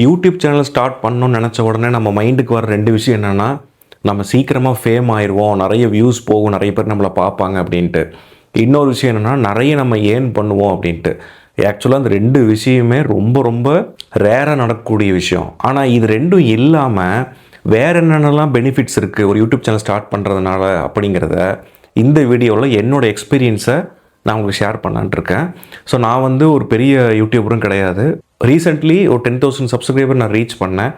YouTube channel start பண்ணணும்னு நினச்ச உடனே நம்ம மைண்டுக்கு வர ரெண்டு விஷயம் என்னென்னா, நம்ம சீக்கிரமாக ஃபேம் ஆயிடுவோம், நிறைய வியூஸ் போகும், நிறைய பேர் நம்மளை பார்ப்பாங்க அப்படின்ட்டு. இன்னொரு விஷயம் என்னென்னா, நிறைய நம்ம ஏர்ன் பண்ணுவோம் அப்படின்ட்டு. ஆக்சுவலாக அந்த ரெண்டு விஷயமே ரொம்ப ரொம்ப ரேராக நடக்கக்கூடிய விஷயம். ஆனால் இது ரெண்டும் இல்லாமல் வேறு என்னென்னலாம் பெனிஃபிட்ஸ் இருக்குது ஒரு யூடியூப் சேனல் ஸ்டார்ட் பண்ணுறதுனால அப்படிங்கிறத இந்த வீடியோவில் என்னோடய எக்ஸ்பீரியன்ஸை நான் உங்களுக்கு ஷேர் பண்ணலான்ட்டு இருக்கேன். ஸோ நான் வந்து ஒரு பெரிய யூடியூபரும் கிடையாது. ரீசெண்ட்லி ஒரு 10,000 சப்ஸ்கிரைபர் நான் ரீச் பண்ணேன்.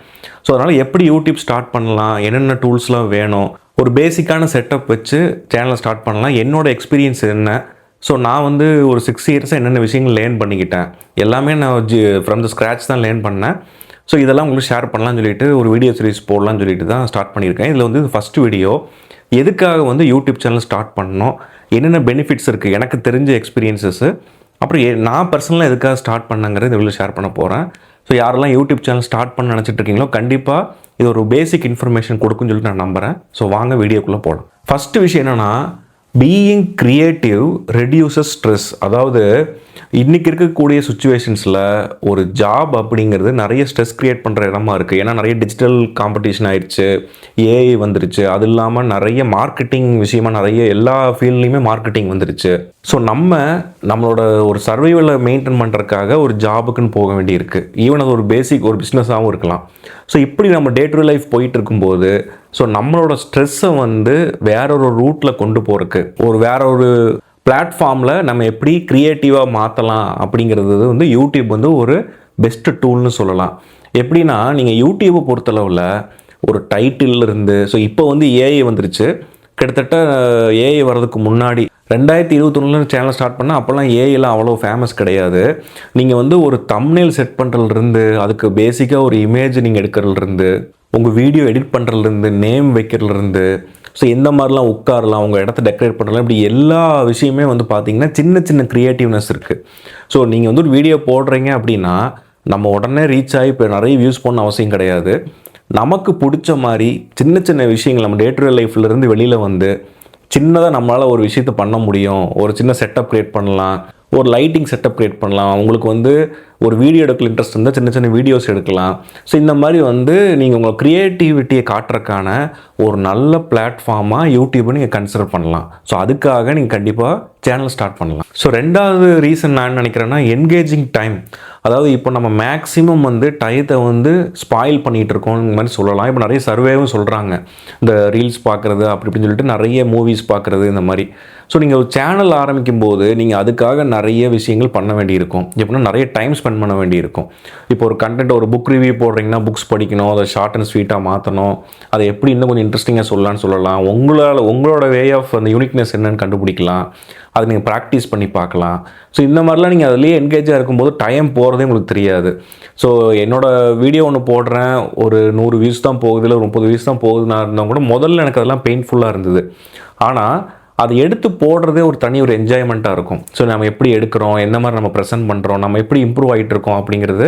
ஸோ அதனால் எப்படி யூடியூப் ஸ்டார்ட் பண்ணலாம், என்னென்ன டூல்ஸ்லாம் வேணும், ஒரு பேசிக்கான செட்டப் வச்சு சேனலை ஸ்டார்ட் பண்ணலாம், என்னோடய எக்ஸ்பீரியன்ஸ் என்ன. ஸோ நான் வந்து ஒரு 6 இயர்ஸாக என்னென்ன விஷயங்கள் லேர்ன் பண்ணிக்கிட்டேன், எல்லாமே நான் ஃப்ரம் த ஸ்க்ராட்ச் தான் லேர்ன் பண்ணேன். ஸோ இதெல்லாம் உங்களுக்கு ஷேர் பண்ணலாம்னு சொல்லிட்டு ஒரு வீடியோ சீரிஸ் போடலான்னு சொல்லிட்டு தான் ஸ்டார்ட் பண்ணியிருக்கேன். இதில் வந்து ஃபஸ்ட் வீடியோ எதுக்காக வந்து யூடியூப் சேனல் ஸ்டார்ட் பண்ணணும், என்னென்ன பெனிஃபிட்ஸ் இருக்குது, எனக்கு தெரிஞ்ச எக்ஸ்பீரியன்ஸஸ்ஸு, அப்புறம் நான் பர்சனலாக எதுக்காக ஸ்டார்ட் பண்ணங்கிறது இந்த வீடியோ ஷேர் பண்ண போகிறேன். ஸோ யாரெல்லாம் யூடியூப் சேனல் ஸ்டார்ட் பண்ண நினச்சிட்டு இருக்கீங்களோ கண்டிப்பாக இது ஒரு பேசிக் இன்ஃபர்மேஷன் கொடுக்குன்னு சொல்லிட்டு நான் நம்புகிறேன். ஸோ வாங்க வீடியோக்குள்ளே போகலாம். ஃபஸ்ட்டு விஷயம் என்னென்னா, பீயிங் கிரியேட்டிவ் ரெடியூசஸ் ஸ்ட்ரெஸ். அதாவது இன்றைக்கி இருக்கக்கூடிய சுச்சுவேஷன்ஸில் ஒரு ஜாப் அப்படிங்கிறது நிறைய ஸ்ட்ரெஸ் க்ரியேட் பண்ணுற இடமா இருக்குது. ஏன்னா நிறைய டிஜிட்டல் காம்படிஷன் ஆயிடுச்சு, ஏஐ வந்துருச்சு, அது இல்லாமல் நிறைய மார்க்கெட்டிங் விஷயமாக நிறைய எல்லா ஃபீல்ட்லேயுமே மார்க்கெட்டிங் வந்துருச்சு. ஸோ நம்மளோட ஒரு சர்வைவலை மெயின்டைன் பண்ணுறதுக்காக ஒரு ஜாபுக்குன்னு போக வேண்டியிருக்கு. ஈவன் அது ஒரு பேசிக் ஒரு பிஸ்னஸாகவும் இருக்கலாம். ஸோ இப்படி நம்ம டே டு லைஃப் போயிட்டு இருக்கும்போது ஸோ நம்மளோட ஸ்ட்ரெஸ்ஸை வந்து வேற ஒரு ரூட்டில் கொண்டு போகிறதுக்கு வேற ஒரு பிளாட்ஃபார்மில் நம்ம எப்படி க்ரியேட்டிவாக மாற்றலாம் அப்படிங்கிறது வந்து யூடியூப் வந்து ஒரு பெஸ்ட்டு டூல்னு சொல்லலாம். எப்படின்னா, நீங்கள் யூடியூப்பை பொறுத்தளவில் ஒரு டைட்டில் இருந்து, ஸோ இப்போ வந்து ஏஐ வந்துருச்சு. கிட்டத்தட்ட ஏஐ வர்றதுக்கு முன்னாடி 2021 சேனல் ஸ்டார்ட் பண்ணால் அப்போல்லாம் ஏஐலாம் அவ்வளோ ஃபேமஸ் கிடையாது. நீங்கள் வந்து ஒரு தம்ப்நெயில் செட் பண்ணுறதுலேருந்து, அதுக்கு பேசிக்காக ஒரு இமேஜ் நீங்கள் எடுக்கிறதுலேருந்து, உங்கள் வீடியோ எடிட் பண்ணுறதுலேருந்து, நேம் வைக்கிறதுலேருந்து, ஸோ எந்த மாதிரிலாம் உட்காரலாம், உங்கள் இடத்த டெக்கரேட் பண்ணலாம், இப்படி எல்லா விஷயமே வந்து பார்த்திங்கன்னா சின்ன சின்ன க்ரியேட்டிவ்னஸ் இருக்குது. ஸோ நீங்கள் வந்து ஒரு வீடியோ போடுறீங்க அப்படின்னா நம்ம உடனே ரீச் ஆகி இப்போ நிறைய வியூஸ் பண்ண அவசியம் கிடையாது. நமக்கு பிடிச்ச மாதிரி சின்ன சின்ன விஷயங்கள் நம்ம டே டு டே லைஃப்லேருந்து வெளியில் வந்து சின்னதாக நம்மளால் ஒரு விஷயத்தை பண்ண முடியும். ஒரு சின்ன செட்டப் க்ரியேட் பண்ணலாம், ஒரு லைட்டிங் செட்டப் க்ரியேட் பண்ணலாம். உங்களுக்கு வந்து ஒரு வீடியோ எடுக்கல இன்ட்ரெஸ்ட் இருந்தால் சின்ன சின்ன வீடியோஸ் எடுக்கலாம். ஸோ இந்த மாதிரி வந்து நீங்கள் உங்கள் க்ரியேட்டிவிட்டியை காட்டுறதுக்கான ஒரு நல்ல பிளாட்ஃபார்மாக யூடியூப்பை நீங்கள் கன்சிடர் பண்ணலாம். ஸோ அதுக்காக நீங்கள் கண்டிப்பாக சேனல் ஸ்டார்ட் பண்ணலாம். ஸோ ரெண்டாவது ரீசன் நான் நினைக்கிறேன்னா, என்கேஜிங் டைம். அதாவது இப்போ நம்ம மேக்ஸிமம் வந்து டயத்தை வந்து ஸ்பாயில் பண்ணிகிட்டு இருக்கோங்கிற மாதிரி சொல்லலாம். இப்போ நிறைய சர்வேவும் சொல்கிறாங்க, இந்த ரீல்ஸ் பார்க்குறது அப்படி இப்படின்னு சொல்லிட்டு நிறைய மூவிஸ் பார்க்குறது இந்த மாதிரி. ஸோ நீங்கள் ஒரு சேனல் ஆரம்பிக்கும் போது நீங்கள் அதுக்காக நிறைய விஷயங்கள் பண்ண வேண்டியிருக்கும். எப்படின்னா நிறைய டைம் ஸ்பெண்ட் பண்ண வேண்டியிருக்கும். இப்போ ஒரு கண்டென்ட், ஒரு புக் ரிவ்யூ போடுறீங்கன்னா புக்ஸ் படிக்கணும், அதை ஷார்ட் அண்ட் ஸ்வீட்டாக மாற்றணும், அதை எப்படி இன்னும் கொஞ்சம் இன்ட்ரெஸ்டிங்காக சொல்லலாம். உங்களோட வே ஆஃப் அந்த யூனிக்னஸ் என்னன்னு கண்டுபிடிக்கலாம், அதை நீங்கள் ப்ராக்டிஸ் பண்ணி பார்க்கலாம். ஸோ இந்த மாதிரிலாம் நீங்கள் அதிலேயே என்கேஜாக இருக்கும்போது டைம் போகிறதே உங்களுக்கு தெரியாது. ஸோ என்னோடய வீடியோ ஒன்று போடுறேன், ஒரு 100 வியூஸ் தான் போகுது, இல்லை 30 வியூஸ் தான் போகுதுன்னா இருந்தால் கூட முதல்ல எனக்கு அதெல்லாம் பெயின்ஃபுல்லாக இருந்தது. ஆனால் அதை எடுத்து போடுறதே ஒரு தனி ஒரு என்ஜாய்மெண்ட்டாக இருக்கும். ஸோ நம்ம எப்படி எடுக்கிறோம், என்ன மாதிரி நம்ம ப்ரெசென்ட் பண்ணுறோம், நம்ம எப்படி இம்ப்ரூவ் ஆகிட்டு இருக்கோம் அப்படிங்கிறது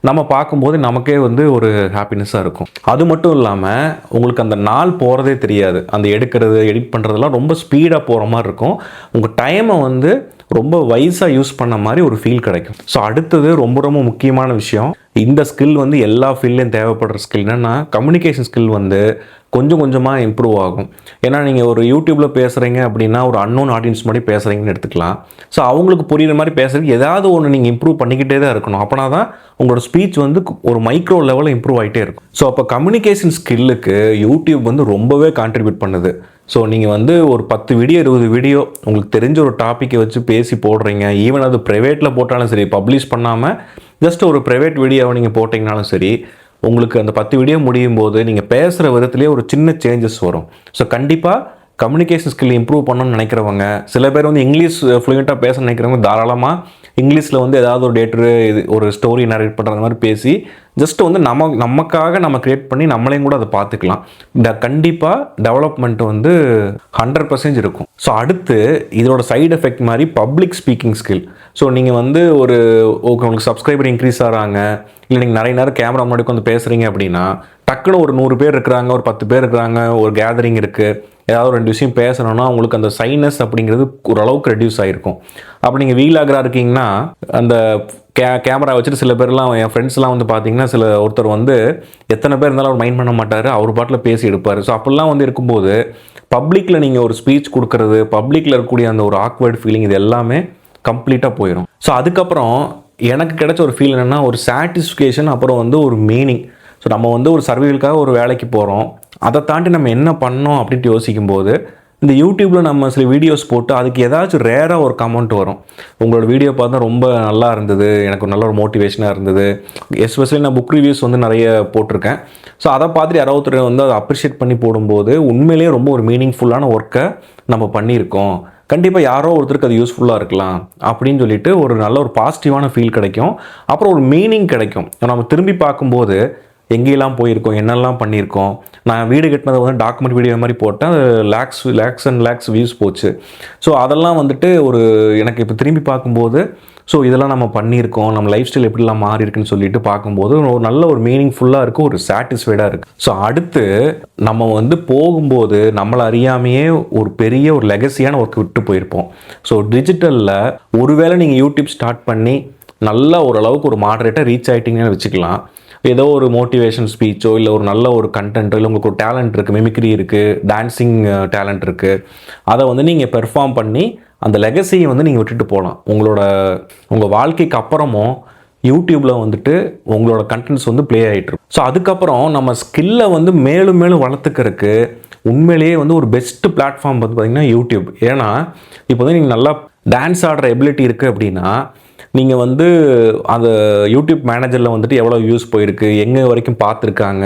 நம்ம பார்க்கும்போது நமக்கே வந்து ஒரு ஹாப்பினஸ்ஸாக இருக்கும். அது மட்டும் இல்லாமல் உங்களுக்கு அந்த நாள் போகிறதே தெரியாது. அந்த எடுக்கிறது, எடிட் பண்ணுறதெல்லாம் ரொம்ப ஸ்பீடாக போகிற மாதிரி இருக்கும். உங்கள் டைமை வந்து ரொம்ப வைஸாக யூஸ் பண்ண மாதிரி ஒரு ஃபீல் கிடைக்கும். ஸோ அடுத்தது ரொம்ப ரொம்ப முக்கியமான விஷயம், இந்த ஸ்கில் வந்து எல்லா ஃபீல்ட்லேயும் தேவைப்படுற ஸ்கில் என்னென்னா, கம்யூனிகேஷன் ஸ்கில் வந்து கொஞ்சம் கொஞ்சமாக இம்ப்ரூவ் ஆகும். ஏன்னா நீங்கள் ஒரு யூடியூப்பில் பேசுகிறீங்க அப்படின்னா ஒரு அன்னோன் ஆடியன்ஸ் மாதிரி பேசுகிறீங்கன்னு எடுத்துக்கலாம். ஸோ அவங்களுக்கு புரியுற மாதிரி பேசுகிறதுக்கு ஏதாவது ஒன்று நீங்கள் இம்ப்ரூவ் பண்ணிக்கிட்டே தான் இருக்கணும். அப்போனா தான் உங்களோட ஸ்பீச் வந்து ஒரு மைக்ரோ லெவலில் இம்ப்ரூவ் ஆகிட்டே இருக்கும். ஸோ அப்போ கம்யூனிகேஷன் ஸ்கில்லுக்கு யூடியூப் வந்து ரொம்பவே கான்ட்ரிபியூட் பண்ணுது. ஸோ நீங்கள் வந்து ஒரு 10 வீடியோ 20 வீடியோ உங்களுக்கு தெரிஞ்ச ஒரு டாப்பிக்கை வச்சு பேசி போடுறீங்க, ஈவன் அது ப்ரைவேட்டில் போட்டாலும் சரி, பப்ளிஷ் பண்ணாமல் ஜஸ்ட் ஒரு ப்ரைவேட் வீடியோவை நீங்கள் போட்டிங்கனாலும் சரி, உங்களுக்கு அந்த 10 வீடியோ முடியும் போது நீங்கள் பேசுகிற விதத்துலேயே ஒரு சின்ன சேஞ்சஸ் வரும். ஸோ கண்டிப்பாக கம்யூனிகேஷன் ஸ்கில் இம்ப்ரூவ் பண்ணணும்னு நினைக்கிறவங்க, சில பேர் வந்து இங்கிலீஷ் ஃப்ளூயண்ட்டாக பேச நினைக்கிறவங்க தாராளமாக இங்கிலீஷில் வந்து ஏதாவது ஒரு ஒரு ஸ்டோரி நரேட் பண்ணுற மாதிரி பேசி ஜஸ்ட் வந்து நமக்காக நம்ம க்ரியேட் பண்ணி நம்மளையும் கூட அதை பார்த்துக்கலாம். கண்டிப்பாக டெவலப்மெண்ட் வந்து 100% இருக்கும். ஸோ அடுத்து இதோட சைடு எஃபெக்ட் மாதிரி பப்ளிக் ஸ்பீக்கிங் ஸ்கில். ஸோ நீங்கள் வந்து உங்களுக்கு சப்ஸ்கிரைபர் இன்க்ரீஸ் ஆகிறாங்க, இல்லை நீங்கள் நிறைய நேரம் கேமரா முன்னாடி வந்து பேசுகிறீங்க அப்படின்னா, டக்குன்னு ஒரு 100 பேர் இருக்கிறாங்க, ஒரு 10 பேர் இருக்கிறாங்க, ஒரு கேதரிங் இருக்குது, ஏதாவது ஒரு 2 விஷயம் பேசணும்னா உங்களுக்கு அந்த சைனஸ் அப்படிங்கிறது ஓரளவுக்கு ரெடியூஸ் ஆகிருக்கும். அப்போ நீங்கள் வீலாகராக இருக்கீங்கன்னா அந்த கேமரா வச்சுட்டு சில பேர்லாம் என் ஃப்ரெண்ட்ஸ்லாம் வந்து பார்த்தீங்கன்னா ஒருத்தர் வந்து எத்தனை பேர் இருந்தாலும் அவர் மைண்ட் பண்ண மாட்டார், அவர் பாட்டில் பேசி எடுப்பார். ஸோ அப்படிலாம் வந்து இருக்கும்போது பப்ளிக்கில் நீங்கள் ஒரு ஸ்பீச் கொடுக்கறது, பப்ளிக்கில் இருக்கக்கூடிய அந்த ஒரு ஆக்வர்ட் ஃபீலிங் இது எல்லாமே கம்ப்ளீட்டாக போயிடும். ஸோ அதுக்கப்புறம் எனக்கு கிடைச்ச ஒரு ஃபீல் என்னென்னா ஒரு சாட்டிஸ்ஃபிகேஷன், அப்புறம் வந்து ஒரு மீனிங். ஸோ நம்ம வந்து ஒரு சர்வைவலுக்காக ஒரு வேலைக்கு போகிறோம், அதை தாண்டி நம்ம என்ன பண்ணோம் அப்படின்ட்டு யோசிக்கும்போது இந்த யூடியூப்பில் நம்ம சில வீடியோஸ் போட்டு அதுக்கு ஏதாச்சும் ரேராக ஒரு கமெண்ட் வரும். உங்களோட வீடியோ பார்த்தா ரொம்ப நல்லா இருந்தது, எனக்கு ஒரு நல்ல ஒரு மோட்டிவேஷனாக இருந்தது. எஸ்பெஷலி நான் புக் ரிவ்யூஸ் வந்து நிறைய போட்டிருக்கேன். ஸோ அதை பார்த்துட்டு யாராவது வந்து அதை அப்ரிஷியேட் பண்ணி போடும்போது உண்மையிலேயே ரொம்ப ஒரு மீனிங்ஃபுல்லான ஒர்க்கை நம்ம பண்ணியிருக்கோம், கண்டிப்பாக யாரோ ஒருத்தருக்கு அது யூஸ்ஃபுல்லாக இருக்கலாம் அப்படின்னு சொல்லிட்டு ஒரு நல்ல ஒரு பாசிட்டிவான ஃபீல் கிடைக்கும். அப்புறம் ஒரு மீனிங் கிடைக்கும். நம்ம திரும்பி பார்க்கும்போது எங்கேயெல்லாம் போயிருக்கோம், என்னெல்லாம் பண்ணியிருக்கோம். நான் வீடு கட்டினதை வந்து டாக்குமெண்ட் வீடியோ மாதிரி போட்டேன், அது லேக்ஸ் அண்ட் லேக்ஸ் வியூஸ் போச்சு. ஸோ அதெல்லாம் வந்துட்டு எனக்கு இப்போ திரும்பி பார்க்கும்போது ஸோ இதெல்லாம் நம்ம பண்ணியிருக்கோம், நம்ம லைஃப் ஸ்டைல் எப்படிலாம் மாறி இருக்குன்னு சொல்லிட்டு பார்க்கும்போது ஒரு நல்ல ஒரு மீனிங்ஃபுல்லாக இருக்குது, ஒரு சாட்டிஸ்ஃபைடாக இருக்குது. ஸோ அடுத்து நம்ம வந்து போகும்போது நம்மளை அறியாமையே ஒரு பெரிய ஒரு லெகசியான ஒர்க் விட்டு போயிருப்போம். ஸோ டிஜிட்டலில் ஒருவேளை நீங்கள் யூடியூப் ஸ்டார்ட் பண்ணி நல்லா ஓரளவுக்கு ஒரு மாடரேட்டாக ரீச் ஆகிட்டிங்கன்னு வச்சுக்கலாம். ஏதோ ஒரு மோட்டிவேஷன் ஸ்பீச்சோ இல்லை ஒரு நல்ல ஒரு கண்டென்ட்டோ இல்லை உங்களுக்கு ஒரு டேலண்ட் இருக்குது, மிமிக்ரி இருக்குது, டான்ஸிங் டேலண்ட் இருக்குது, அதை வந்து நீங்கள் பெர்ஃபார்ம் பண்ணி அந்த லெகசியை வந்து நீங்கள் விட்டுட்டு போகலாம். உங்கள் வாழ்க்கைக்கு அப்புறமும் யூடியூப்பில் வந்துட்டு உங்களோட கண்டென்ட்ஸ் வந்து ப்ளே ஆகிட்டுருக்கும். ஸோ அதுக்கப்புறம் நம்ம ஸ்கில்லை வந்து மேலும் மேலும் வளர்த்துக்கிறதுக்கு உண்மையிலேயே வந்து ஒரு பெஸ்ட் பிளாட்ஃபார்ம் வந்து பார்த்திங்கன்னா யூடியூப். ஏன்னா இப்போ வந்து நீங்கள் நல்லா டான்ஸ் ஆடுற எபிலிட்டி இருக்குது அப்படின்னா நீங்கள் வந்து அந்த யூடியூப் மேனேஜரில் வந்துட்டு எவ்வளோ வியூஸ் போயிருக்கு, எங்கே வரைக்கும் பார்த்துருக்காங்க,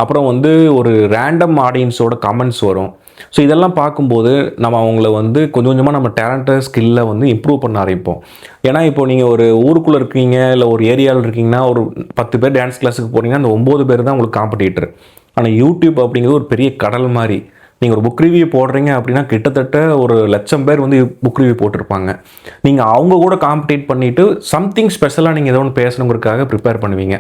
அப்புறம் வந்து ஒரு ரேண்டம் ஆடியன்ஸோட கமெண்ட்ஸ் வரும். ஸோ இதெல்லாம் பார்க்கும்போது நம்ம அவங்கள வந்து கொஞ்சம் கொஞ்சமாக நம்ம டேலண்ட்டை ஸ்கில்லை வந்து இம்ப்ரூவ் பண்ண ஆரம்பிப்போம். ஏன்னா இப்போ நீங்கள் ஒரு ஊருக்குள்ளே இருக்கீங்க இல்லை ஒரு ஏரியாவில் இருக்கீங்கன்னா ஒரு 10 பேர் டான்ஸ் கிளாஸுக்கு போகிறீங்கன்னா அந்த 9 பேர் தான் உங்களுக்கு காம்படிட்டர். ஆனால் யூடியூப் அப்படிங்கிறது ஒரு பெரிய கடல் மாதிரி. நீங்கள் ஒரு புக் ரிவ்யூ போடுறீங்க அப்படின்னா கிட்டத்தட்ட ஒரு 1,00,000 பேர் வந்து புக் ரிவ்யூ போட்டிருப்பாங்க. நீங்கள் அவங்க கூட காம்படேட் பண்ணிவிட்டு சம்திங் ஸ்பெஷலாக நீங்கள் ஏதோ ஒன்று பேசணுங்கிறதுக்காக ப்ரிப்பேர் பண்ணுவீங்க.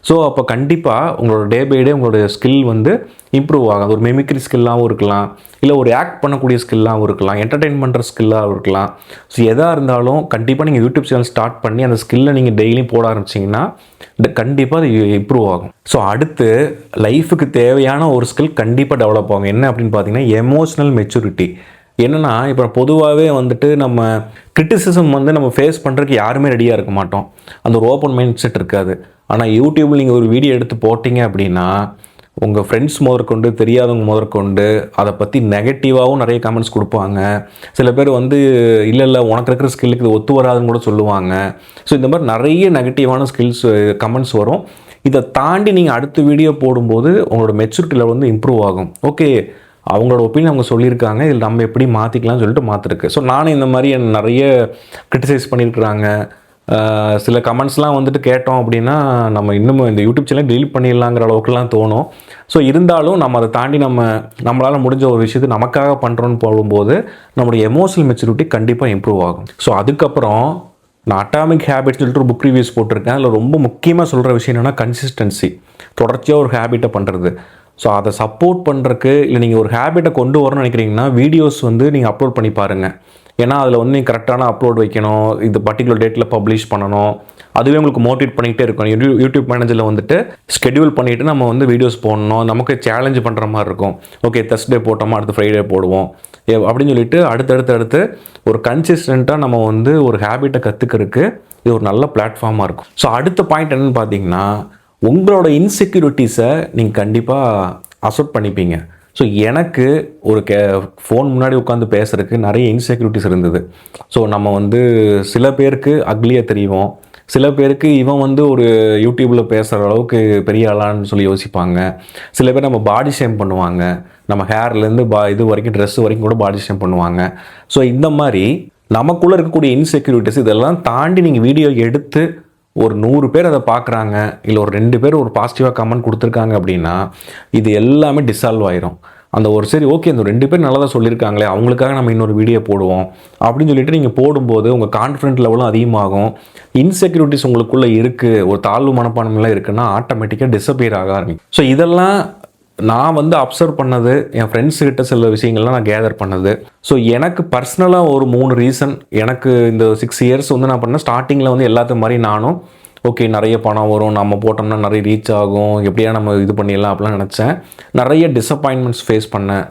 ஸோ அப்போ கண்டிப்பாக உங்களோட டே பை டே உங்களோட ஸ்கில் வந்து இம்ப்ரூவ் ஆகும். ஒரு மிமிக்ரி ஸ்கில்லாகவும் இருக்கலாம், இல்லை ஒரு ஆக்ட் பண்ணக்கூடிய ஸ்கில்லாகவும் இருக்கலாம், என்டர்டெயின் பண்ணுற ஸ்கில்லாகவும் இருக்கலாம். ஸோ எதாக இருந்தாலும் கண்டிப்பாக நீங்கள் யூடியூப் சேனல் ஸ்டார்ட் பண்ணி அந்த ஸ்கில்லை நீங்கள் டெய்லியும் போட ஆரம்பிச்சிங்கன்னா கண்டிப்பாக அது இம்ப்ரூவ் ஆகும். ஸோ அடுத்து லைஃபுக்கு தேவையான ஒரு ஸ்கில் கண்டிப்பாக டெவலப் ஆகும். என்ன அப்படின்னு பார்த்தீங்கன்னா எமோஷ்னல் மெச்சூரிட்டி. என்னென்னா இப்போ பொதுவாகவே வந்துட்டு நம்ம கிரிட்டிசிசம் வந்து நம்ம ஃபேஸ் பண்ணுறதுக்கு யாருமே ரெடியாக இருக்க மாட்டோம், அந்த ஒரு ஓப்பன் மைண்ட் செட் இருக்காது. ஆனால் யூடியூப்பில் நீங்கள் ஒரு வீடியோ எடுத்து போட்டிங்க அப்படின்னா உங்கள் ஃப்ரெண்ட்ஸ் முதற்கொண்டு தெரியாதவங்க முதற்கொண்டு அதை பற்றி நெகட்டிவாகவும் நிறைய கமெண்ட்ஸ் கொடுப்பாங்க. சில பேர் வந்து இல்லை உனக்கு இருக்கிற ஸ்கில்லுக்கு இது ஒத்து வராதுன்னு கூட சொல்லுவாங்க. ஸோ இந்த மாதிரி நிறைய நெகட்டிவான கமெண்ட்ஸ் வரும். இதை தாண்டி நீங்கள் அடுத்த வீடியோ போடும்போது உங்களோட மெச்சூரிட்டி லெவல் வந்து இம்ப்ரூவ் ஆகும். ஓகே, அவங்களோட ஒப்பீனியன் அவங்க சொல்லியிருக்காங்க, இதில் நம்ம எப்படி மாற்றிக்கலாம்னு சொல்லிட்டு மாற்றிருக்கு. ஸோ நானும் இந்த மாதிரி நிறைய கிரிட்டிசைஸ் பண்ணியிருக்கிறாங்க. சில கமெண்ட்ஸ்லாம் வந்துட்டு கேட்டோம் அப்படின்னா நம்ம இன்னும் இந்த யூடியூப் சேனல் டெலீட் பண்ணிடலாங்கிற அளவுக்குலாம் தோணும். ஸோ இருந்தாலும் நம்ம அதை தாண்டி நம்மளால் முடிஞ்ச ஒரு விஷயத்தை நமக்காக பண்ணுறோன்னு போகும்போது நம்மளுடைய எமோஷனல் மெச்சூரிட்டி கண்டிப்பாக இம்ப்ரூவ் ஆகும். ஸோ அதுக்கப்புறம் நான் அட்டாமிக் ஹேபிட்ஸ் சொல்லிட்டு ஒரு புக் ரிவ்யூஸ் போட்டிருக்கேன். அதில் ரொம்ப முக்கியமாக சொல்கிற விஷயம் என்னென்னா கன்சிஸ்டன்சி, தொடர்ச்சியாக ஒரு ஹேபிட்டை பண்ணுறது. ஸோ அதை சப்போர்ட் பண்ணுறதுக்கு இல்லை நீங்கள் ஒரு ஹேபிட்டை கொண்டு வரணும்னு நினைக்கிறீங்கன்னா வீடியோஸ் வந்து நீங்கள் அப்லோட் பண்ணி பாருங்கள். ஏன்னா அதில் வந்து நீங்கள் கரெக்டான அப்லோட் வைக்கணும், இது பர்டிகுலர் டேட்டில் பப்ளிஷ் பண்ணணும், அதுவே உங்களுக்கு மோட்டிவேட் பண்ணிகிட்டே இருக்கும். யூடியூப் மேனேஜரில் வந்துட்டு ஸ்கெடியூல் பண்ணிவிட்டு நம்ம வந்து வீடியோஸ் போடணும், நமக்கு சேலஞ்சு பண்ணுற மாதிரி இருக்கும். ஓகே, தர்ஸ்டே போட்டோமா அடுத்து ஃப்ரைடே போடுவோம் அப்படின்னு சொல்லிட்டு அடுத்து ஒரு கன்சிஸ்டண்ட்டாக நம்ம வந்து ஒரு ஹேபிட்டை கற்றுக்கிறதுக்கு இது ஒரு நல்ல பிளாட்ஃபார்மாக இருக்கும். ஸோ அடுத்த பாயிண்ட் என்னென்னு பார்த்தீங்கன்னா உங்களோட இன்செக்யூரிட்டிஸை நீங்கள் கண்டிப்பாக அசப்ட் பண்ணிப்பீங்க. ஸோ எனக்கு ஒரு ஃபோன் முன்னாடி உட்காந்து பேசுகிறதுக்கு நிறைய இன்செக்யூரிட்டிஸ் இருந்தது. ஸோ நம்ம வந்து சில பேருக்கு அக்லியாக தெரியும், சில பேருக்கு இவன் வந்து ஒரு யூடியூப்பில் பேசுகிற அளவுக்கு பெரிய ஆளான்னு சொல்லி யோசிப்பாங்க. சில பேர் நம்ம பாடி ஷேம் பண்ணுவாங்க, நம்ம ஹேர்லேருந்து இது வரைக்கும் ட்ரெஸ் வரைக்கும் கூட பாடி ஷேம் பண்ணுவாங்க. ஸோ இந்த மாதிரி நமக்குள்ளே இருக்கக்கூடிய இன்செக்யூரிட்டிஸ் இதெல்லாம் தாண்டி நீங்கள் வீடியோ எடுத்து ஒரு 100 பேர் அதை பார்க்குறாங்க, இல்லை ஒரு 2 பேர் ஒரு பாசிட்டிவாக கமெண்ட் கொடுத்துருக்காங்க அப்படின்னா இது எல்லாமே டிசால்வ் ஆயிரும். அந்த ஒரு சரி ஓகே இந்த 2 பேர் நல்லா தான் சொல்லியிருக்காங்களே, அவங்களுக்காக நம்ம இன்னொரு வீடியோ போடுவோம் அப்படின்னு சொல்லிட்டு நீங்கள் போடும்போது உங்கள் கான்ஃபிடென்ட் லெவலும் அதிகமாகும். இன்செக்யூரிட்டிஸ் உங்களுக்குள்ளே இருக்குது, ஒரு தாழ்வு மனப்பான்மைலாம் இருக்குன்னா ஆட்டோமேட்டிக்காக டிஸப்பியர் ஆக ஆரம்பிக்கும். ஸோ இதெல்லாம் நான் வந்து அப்சர்வ் பண்ணது, என் ஃப்ரெண்ட்ஸுக்கிட்ட சில விஷயங்கள்லாம் நான் கேதர் பண்ணது. ஸோ எனக்கு பர்சனலாக ஒரு 3 ரீசன். எனக்கு இந்த 6 இயர்ஸ் வந்து நான் பண்ணேன். ஸ்டார்டிங்கில் வந்து எல்லாத்து மாதிரி நானும் ஓகே நிறைய பணம் வரும், நம்ம போட்டோம்னா நிறைய ரீச் ஆகும், எப்படியா நம்ம இது பண்ணிடலாம் அப்படிலாம் நினச்சேன். நிறைய டிசப்பாயின்மெண்ட்ஸ் ஃபேஸ் பண்ணேன்.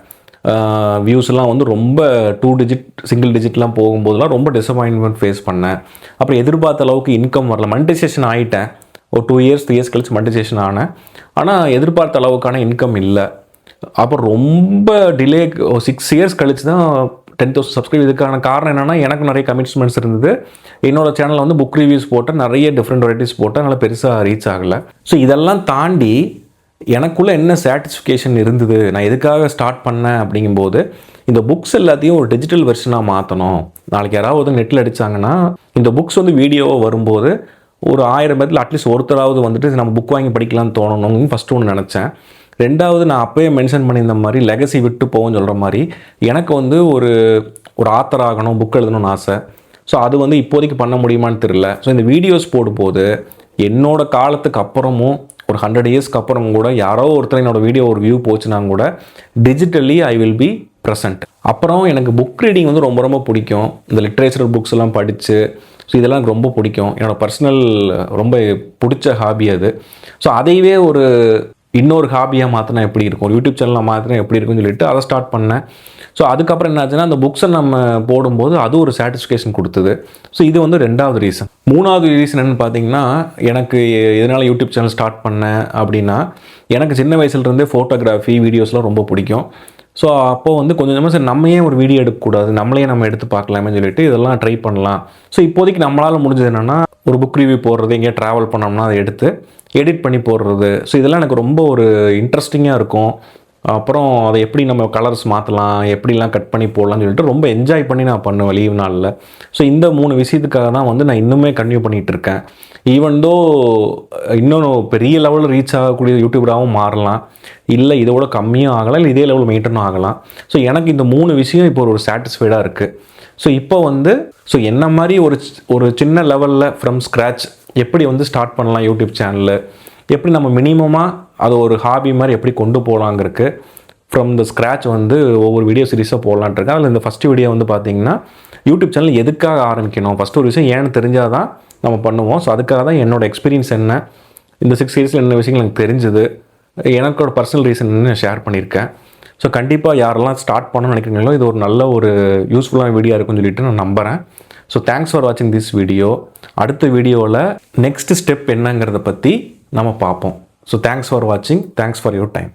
வியூஸ்லாம் வந்து ரொம்ப 2 டிஜிட் சிங்கிள் டிஜிட்லாம் போகும்போதெல்லாம் ரொம்ப டிசப்பாயின்மெண்ட் ஃபேஸ் பண்ணேன். அப்புறம் எதிர்பார்த்த அளவுக்கு இன்கம் வரல. மனிட்டைசேஷன் ஆகிட்டேன். ஒரு 2 இயர்ஸ் 3 இயர்ஸ் கழிச்சு மனிட்டைசேஷன் ஆனேன். ஆனால் எதிர்பார்த்த அளவுக்கான இன்கம் இல்லை. அப்புறம் ரொம்ப டிலே 6 இயர்ஸ் கழிச்சு தான் 10,000 சப்ஸ்கிரைப். இதுக்கான காரணம் என்னென்னா, எனக்கு நிறைய கமிட்மெண்ட்ஸ் இருந்தது. என்னோடய சேனலில் வந்து புக் ரிவ்யூஸ் போட்டேன், நிறைய டிஃப்ரெண்ட் வெரைட்டிஸ் போட்டேன், அதனால் பெருசாக ரீச் ஆகலை. ஸோ இதெல்லாம் தாண்டி எனக்குள்ளே என்ன சாட்டிஸ்ஃபிகேஷன் இருந்தது, நான் எதுக்காக ஸ்டார்ட் பண்ணேன் அப்படிங்கும்போது, இந்த புக்ஸ் எல்லாத்தையும் ஒரு டிஜிட்டல் வெர்ஷனாக மாற்றணும். நாளைக்கு யாராவது நெட்டில் அடித்தாங்கன்னா இந்த புக்ஸ் வந்து வீடியோவாக வரும்போது ஒரு 1000 பேர்த்தில் அட்லீஸ்ட் ஒருத்தராவது வந்துட்டு நம்ம புக் வாங்கி படிக்கலாம்னு தோணணும்னு ஃபஸ்ட்டு ஒன்று நினச்சேன். ரெண்டாவது, நான் அப்போயே மென்ஷன் பண்ணியிருந்த மாதிரி லெகசி விட்டு போவோம்னு சொல்கிற மாதிரி எனக்கு வந்து ஒரு ஆத்தர் ஆகணும், புக் எழுதணும்னு ஆசை. ஸோ அது வந்து இப்போதைக்கு பண்ண முடியுமான்னு தெரியல. ஸோ இந்த வீடியோஸ் போடும்போது என்னோடய காலத்துக்கு அப்புறமும் ஒரு 100 இயர்ஸ்க்கு அப்புறம் கூட யாரோ ஒருத்தர் என்னோடய வீடியோ ஒரு வியூ போச்சுன்னா கூட digitally I will be present. அப்புறம் எனக்கு புக் ரீடிங் வந்து ரொம்ப ரொம்ப பிடிக்கும். இந்த லிட்ரேச்சர் புக்ஸ் எல்லாம் படித்து ஸோ இதெல்லாம் எனக்கு ரொம்ப பிடிக்கும். என்னோடய பர்சனல் ரொம்ப பிடிச்ச ஹாபி அது. ஸோ அதையவே ஒரு இன்னொரு ஹாபியாக மாற்றினா எப்படி இருக்கும், ஒரு யூடியூப் சேனலில் மாற்றினா எப்படி இருக்குன்னு சொல்லிட்டு அதை ஸ்டார்ட் பண்ணேன். ஸோ அதுக்கப்புறம் என்னாச்சுன்னா, அந்த புக்ஸை நம்ம போடும்போது அது ஒரு சாட்டிஸ்ஃபேக்ஷன் கொடுத்தது. ஸோ இது வந்து 2வது ரீசன். 3வது ரீசன் என்னென்னு பார்த்தீங்கன்னா, எனக்கு எதனால் யூடியூப் சேனல் ஸ்டார்ட் பண்ணேன் அப்படின்னா, எனக்கு சின்ன வயசுலேருந்தே ஃபோட்டோகிராஃபி வீடியோஸ்லாம் ரொம்ப பிடிக்கும். ஸோ அப்போது வந்து கொஞ்சம் கொஞ்சமாக சரி நம்ம ஏன் ஒரு வீடியோ எடுக்கக்கூடாது, நம்மளே நம்ம எடுத்து பார்க்கலாமே சொல்லிட்டு இதெல்லாம் ட்ரை பண்ணலாம். ஸோ இப்போதைக்கு நம்மளால் முடிஞ்சது என்னென்னா, ஒரு புக் ரிவ்யூ போடுறது, எங்கேயா ட்ராவல் பண்ணோம்னா அதை எடுத்து எடிட் பண்ணி போடுறது. ஸோ இதெல்லாம் எனக்கு ரொம்ப ஒரு இன்ட்ரெஸ்டிங்காக இருக்கும். அப்புறம் அதை எப்படி நம்ம கலர்ஸ் மாற்றலாம், எப்படிலாம் கட் பண்ணி போடலாம்னு சொல்லிட்டு ரொம்ப என்ஜாய் பண்ணி நான் பண்ணுவேன் லீவ் நாளில். ஸோ இந்த 3 விஷயத்துக்காக தான் வந்து நான் இன்னுமே கன்டினியூ பண்ணிகிட்டு இருக்கேன். ஈவன் தோ இன்னும் பெரிய லெவலில் ரீச் ஆகக்கூடிய யூடியூபராகவும் மாறலாம், இல்லை இதோட கம்மியும் ஆகலாம், இல்லை இதே லெவல் மெயின்டைனும் ஆகலாம். ஸோ எனக்கு இந்த 3 விஷயம் இப்போ ஒரு சாட்டிஸ்ஃபைடாக இருக்குது. ஸோ இப்போ வந்து என்ன மாதிரி ஒரு சின்ன லெவலில் ஃப்ரம் ஸ்க்ராட்ச் எப்படி வந்து ஸ்டார்ட் பண்ணலாம் யூடியூப் சேனலில், எப்படி நம்ம மினிமமாக அதை ஒரு ஹாபி மாதிரி எப்படி கொண்டு போகலாங்கிறதுக்கு ஃப்ரம் த ஸ்க்ராட்ச் வந்து ஒவ்வொரு வீடியோ சீரிஸாக போடலான்ட்டு இருக்கேன். அதில் இந்த ஃபஸ்ட்டு வீடியோ வந்து பார்த்திங்கன்னா, யூடியூப் சேனல் எதுக்காக ஆரம்பிக்கணும், ஃபஸ்ட்டு ஒரு விஷயம் ஏன்னு தெரிஞ்சால் தான் நம்ம பண்ணுவோம். ஸோ அதுக்காக தான் என்னோடய எக்ஸ்பீரியன்ஸ் என்ன, இந்த 6 இயர்ஸில் என்ன விஷயங்கள் எனக்கு தெரிஞ்சது, எனக்கோட பர்சனல் ரீசன் நான் ஷேர் பண்ணியிருக்கேன். ஸோ கண்டிப்பாக யாரெல்லாம் ஸ்டார்ட் பண்ணணும்னு நினைக்கிறீங்களோ இது ஒரு நல்ல ஒரு யூஸ்ஃபுல்லான வீடியோ இருக்குன்னு சொல்லிட்டு நான் நம்புகிறேன். ஸோ தேங்க்ஸ் ஃபார் வாட்சிங் திஸ் வீடியோ. அடுத்த வீடியோவில் நெக்ஸ்ட் ஸ்டெப் என்னங்கிறத பற்றி நம்ம பார்ப்போம். ஸோ தேங்க்ஸ் ஃபார் வாட்சிங். Thanks for your time.